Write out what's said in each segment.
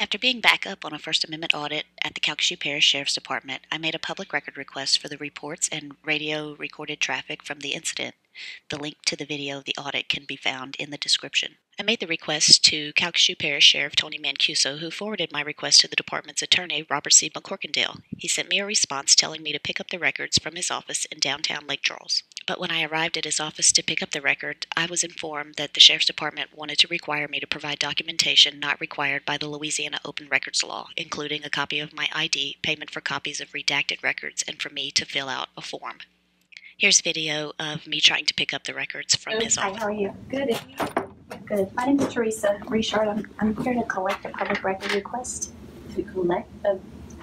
After being back up on a First Amendment audit at the Calcasieu Parish Sheriff's Department, I made a public record request for the reports and radio recorded traffic from the incident. The link to the video of the audit can be found in the description. I made the request to Calcasieu Parish Sheriff Tony Mancuso, who forwarded my request to the department's attorney, Robert C. McCorkindale. He sent me a response telling me to pick up the records from his office in downtown Lake Charles. But when I arrived at his office to pick up the record, I was informed that the Sheriff's Department wanted to require me to provide documentation not required by the Louisiana Open Records Law, including a copy of my ID, payment for copies of redacted records, and for me to fill out a form. Here's video of me trying to pick up the records from his office. Hi, how are you? Good. Good. My name is Teresa Richard. I'm here to collect a public record request. To collect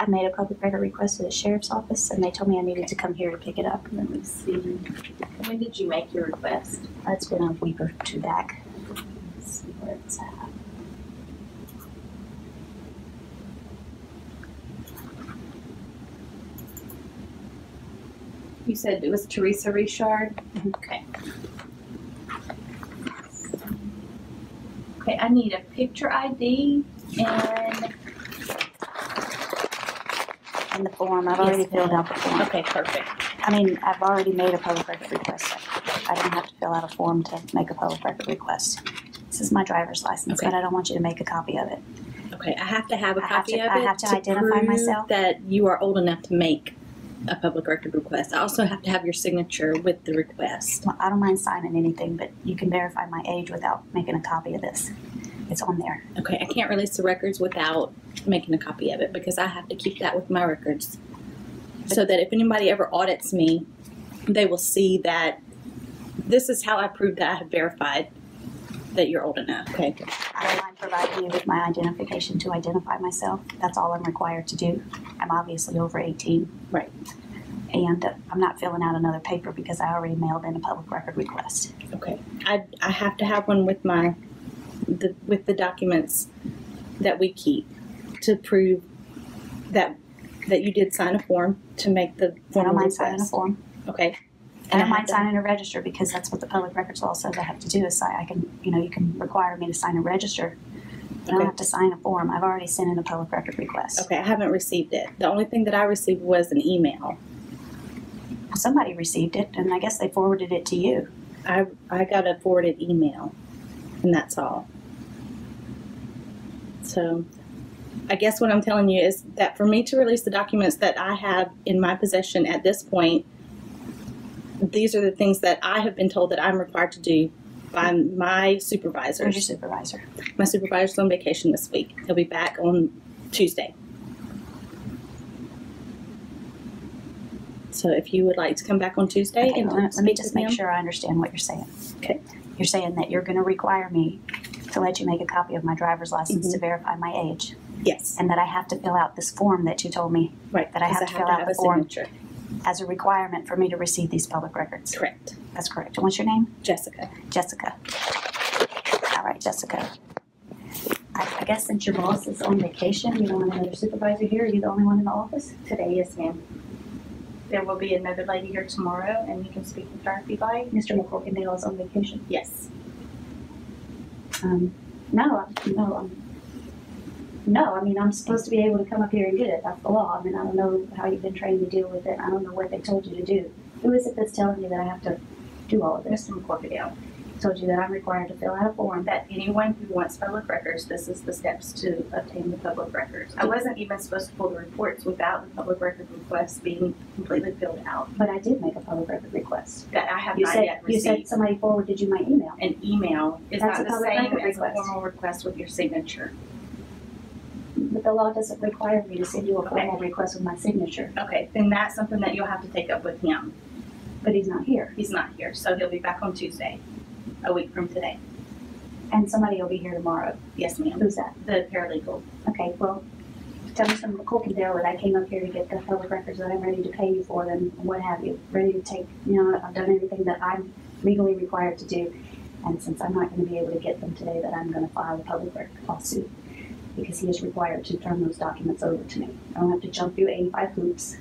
I made a public record request to the sheriff's office, and they told me I needed to come here to pick it up. let me see. When did you make your request? It's been a week or two back. Let's see where it's at. You said it was Teresa Richard? Okay. Okay, I need a picture ID And the form, I've already filled out the form. Okay, perfect. I mean, I've already made a public record request. I don't have to fill out a form to make a public record request. This is my driver's license, Okay. but I don't want you to make a copy of it. Okay, I have to have a copy of it. I have to identify prove myself. that you are old enough to make a public record request. I also have to have your signature with the request. Well, I don't mind signing anything, but you can verify my age without making a copy of this. It's on there. Okay, I can't release the records without making a copy of it because I have to keep that with my records. So that if anybody ever audits me, they will see that this is how I prove that I have verified that you're old enough. Okay. I don't mind providing you with my identification to identify myself. That's all I'm required to do. I'm obviously over 18. Right. And I'm not filling out another paper because I already mailed in a public record request. Okay. I have to have one with with the documents that we keep to prove that you did sign a form to make the form. I don't mind signing a form. Okay. I don't mind signing a register because that's what the public records law says I have to do is sign. You can require me to sign a register. I don't have to sign a form. I've already sent in a public record request. Okay, I haven't received it. The only thing that I received was an email. Somebody received it, and I guess they forwarded it to you. I got a forwarded email, and that's all. So I guess what I'm telling you is that for me to release the documents that I have in my possession at this point, these are the things that I have been told that I'm required to do by my supervisors. Where's your supervisor? My supervisor's on vacation this week. He'll be back on Tuesday. So if you would like to come back on Tuesday, Okay, and let me just make him. sure I understand what you're saying. Okay. You're saying that you're going to require me to let you make a copy of my driver's license to verify my age, Yes. and that I have to fill out this form that you told me Right. that I have because to fill out the a form signature. as a requirement for me to receive these public records. Correct. That's correct. And what's your name? Jessica. Jessica. All right, Jessica. I guess since your boss is on vacation, you don't have another supervisor here. Are you the only one in the office? Today, yes, ma'am. There will be another lady here tomorrow, and you can speak with her if you'd like. Mr. McCorkindale is on vacation. Yes. No, I mean, I'm supposed to be able to come up here and get it. That's the law. I mean, I don't know how you've been trained to deal with it. I don't know what they told you to do. Who is it that's telling you that I have to do all of this? Mr. McCorkindale, Told you that I'm required to fill out a form. that anyone who wants public records, this is the steps to obtain the public records. I wasn't even supposed to pull the reports without the public record request being completely filled out. But I did make a public record request. That I have You not said yet you said received. somebody forwarded you my email. An email is That's not a the public same record as a request. formal request with your signature. But the law doesn't require me to send you a formal request with my signature. Okay, then that's something that you'll have to take up with him. But he's not here. He's not here, so he'll be back on Tuesday, a week from today. And somebody will be here tomorrow. Yes, ma'am. Who's that? The paralegal. Okay, well, tell Mr. McCorkindale that I came up here to get the public records that I'm ready to pay you for them, and what have you. Ready to take, I've done everything that I'm legally required to do. And since I'm not going to be able to get them today, that I'm going to file a public record lawsuit because he is required to turn those documents over to me. I don't have to jump through 85 hoops.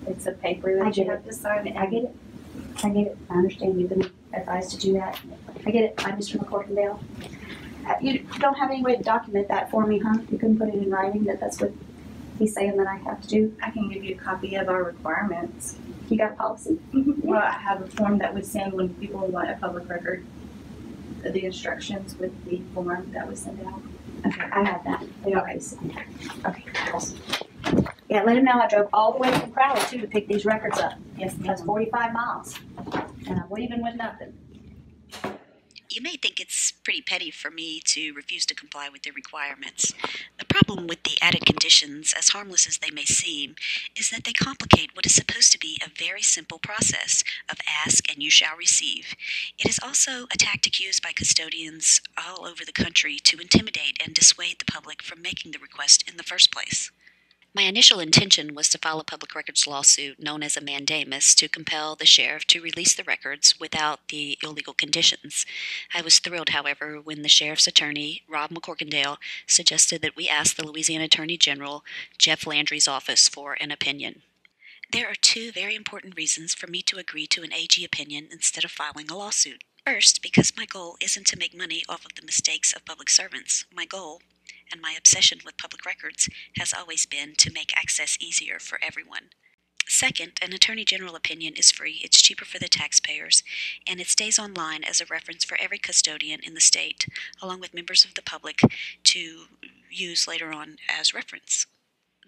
It's a paper I that you get have to sign. I get it. I get it. I understand you've been advised to do that. I get it. I'm Mr. McCorkindale. You don't have any way to document that for me, huh? You couldn't put it in writing that that's what he's saying that I have to do? I can give you a copy of our requirements. You got a policy? Well, I have a form that we send when people want a public record, the instructions with the form that we send out. Okay, I have that. They already sent it. Okay. Yeah, let him know I drove all the way from Crowley too to pick these records up. Yes, That's 45 miles. And I'm leaving with nothing. You may think it's pretty petty for me to refuse to comply with the requirements. The problem with the added conditions, as harmless as they may seem, is that they complicate what is supposed to be a very simple process of ask and you shall receive. It is also a tactic used by custodians all over the country to intimidate and dissuade the public from making the request in the first place. My initial intention was to file a public records lawsuit known as a mandamus to compel the sheriff to release the records without the illegal conditions. I was thrilled, however, when the sheriff's attorney, Rob McCorkindale, suggested that we ask the Louisiana Attorney General, Jeff Landry's office, for an opinion. There are two very important reasons for me to agree to an AG opinion instead of filing a lawsuit. First, because my goal isn't to make money off of the mistakes of public servants. My goal, and my obsession with public records, has always been to make access easier for everyone. Second, an Attorney General opinion is free, it's cheaper for the taxpayers, and it stays online as a reference for every custodian in the state, along with members of the public to use later on as reference.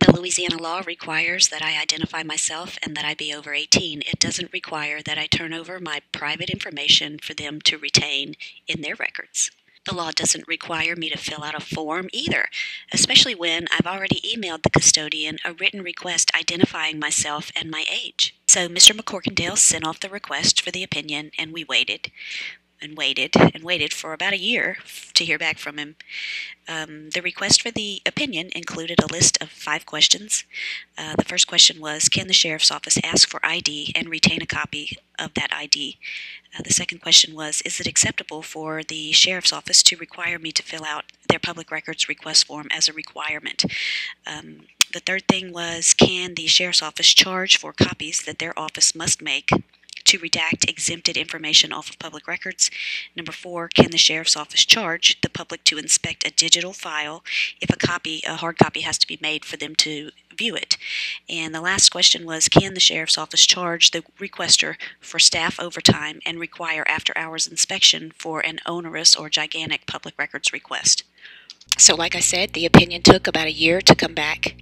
The Louisiana law requires that I identify myself and that I be over 18. It doesn't require that I turn over my private information for them to retain in their records. The law doesn't require me to fill out a form either, especially when I've already emailed the custodian a written request identifying myself and my age. So Mr. McCorkindale sent off the request for the opinion, and we waited and waited and waited for about a year to hear back from him. The request for the opinion included a list of 5 questions. The first question was, can the sheriff's office ask for ID and retain a copy of that ID? The second question was, is it acceptable for the sheriff's office to require me to fill out their public records request form as a requirement? The third thing was, can the sheriff's office charge for copies that their office must make to redact exempted information off of public records? Number 4, can the sheriff's office charge the public to inspect a digital file if a hard copy has to be made for them to view it? And the last question was, can the sheriff's office charge the requester for staff overtime and require after-hours inspection for an onerous or gigantic public records request? So like I said, the opinion took about a year to come back,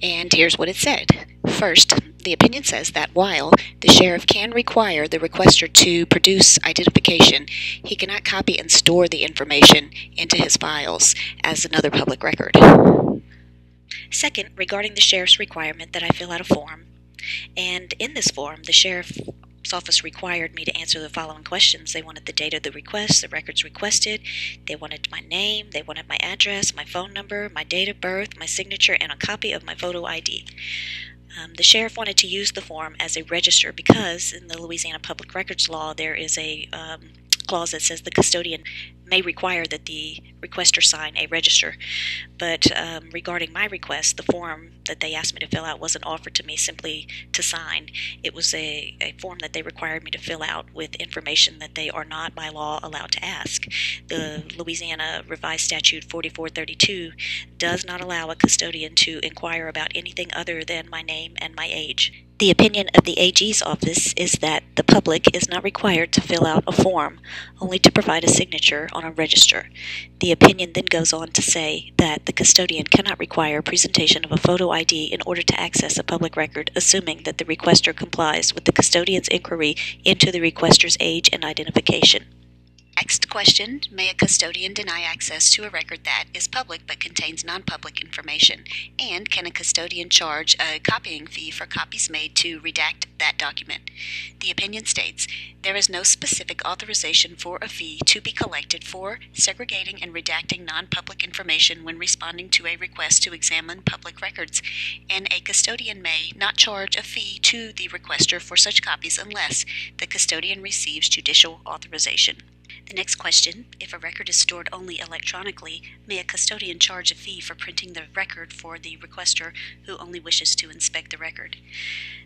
and here's what it said. First, the opinion says that while the sheriff can require the requester to produce identification, he cannot copy and store the information into his files as another public record. Second, regarding the sheriff's requirement that I fill out a form, and in this form, the sheriff's office required me to answer the following questions. They wanted the date of the request, the records requested, they wanted my name, they wanted my address, my phone number, my date of birth, my signature, and a copy of my photo ID. The sheriff wanted to use the form as a register because in the Louisiana Public Records Law there is a clause that says the custodian may require that the requester sign a register. But regarding my request, the form that they asked me to fill out wasn't offered to me simply to sign. It was a form that they required me to fill out with information that they are not by law allowed to ask. The Louisiana Revised Statute 4432 does not allow a custodian to inquire about anything other than my name and my age. The opinion of the AG's office is that the public is not required to fill out a form, only to provide a signature on a register. The opinion then goes on to say that the custodian cannot require presentation of a photo ID in order to access a public record, assuming that the requester complies with the custodian's inquiry into the requester's age and identification. Next question, may a custodian deny access to a record that is public but contains non-public information? And can a custodian charge a copying fee for copies made to redact that document? The opinion states, there is no specific authorization for a fee to be collected for segregating and redacting non-public information when responding to a request to examine public records, and a custodian may not charge a fee to the requester for such copies unless the custodian receives judicial authorization. The next question, if a record is stored only electronically, may a custodian charge a fee for printing the record for the requester who only wishes to inspect the record?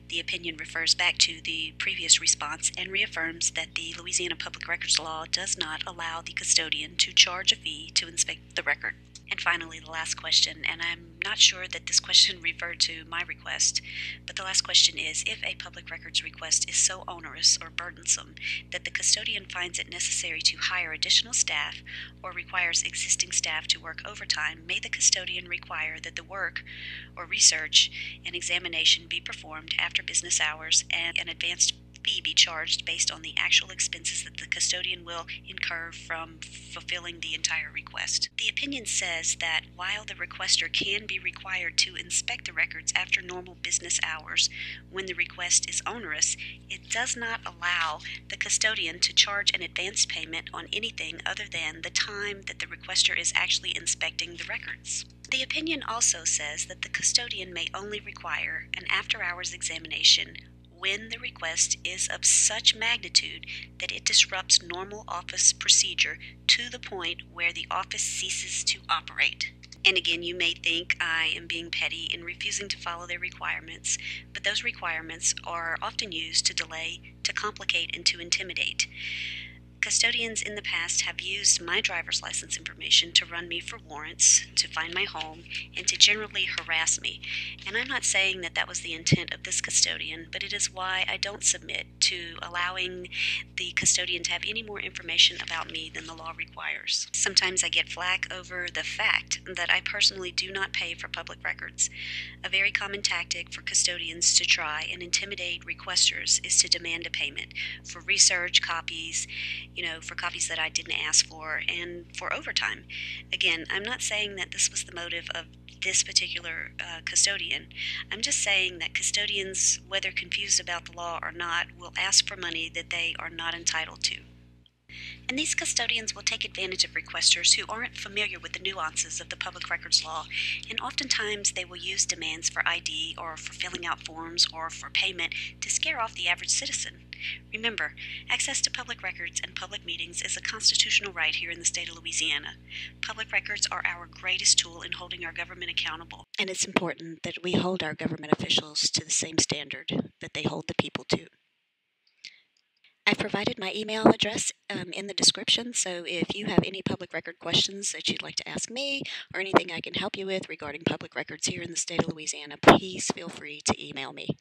The opinion refers back to the previous response and reaffirms that the Louisiana Public Records Law does not allow the custodian to charge a fee to inspect the record. And finally, the last question, and I'm not sure that this question referred to my request, but the last question is, if a public records request is so onerous or burdensome that the custodian finds it necessary to hire additional staff or requires existing staff to work overtime, may the custodian require that the work or research and examination be performed after business hours and an advanced fee be charged based on the actual expenses that the custodian will incur from fulfilling the entire request. The opinion says that while the requester can be required to inspect the records after normal business hours when the request is onerous, it does not allow the custodian to charge an advance payment on anything other than the time that the requester is actually inspecting the records. The opinion also says that the custodian may only require an after-hours examination when the request is of such magnitude that it disrupts normal office procedure to the point where the office ceases to operate. And again, you may think I am being petty in refusing to follow their requirements, but those requirements are often used to delay, to complicate, and to intimidate. Custodians in the past have used my driver's license information to run me for warrants, to find my home, and to generally harass me. And I'm not saying that that was the intent of this custodian, but it is why I don't submit to allowing the custodian to have any more information about me than the law requires. Sometimes I get flack over the fact that I personally do not pay for public records. A very common tactic for custodians to try and intimidate requesters is to demand a payment for research, copies, for copies that I didn't ask for, and for overtime. Again, I'm not saying that this was the motive of this particular custodian. I'm just saying that custodians, whether confused about the law or not, will ask for money that they are not entitled to. And these custodians will take advantage of requesters who aren't familiar with the nuances of the public records law, and oftentimes they will use demands for ID or for filling out forms or for payment to scare off the average citizen. Remember, access to public records and public meetings is a constitutional right here in the state of Louisiana. Public records are our greatest tool in holding our government accountable, and it's important that we hold our government officials to the same standard that they hold the people to. I've provided my email address in the description, so if you have any public record questions that you'd like to ask me or anything I can help you with regarding public records here in the state of Louisiana, please feel free to email me.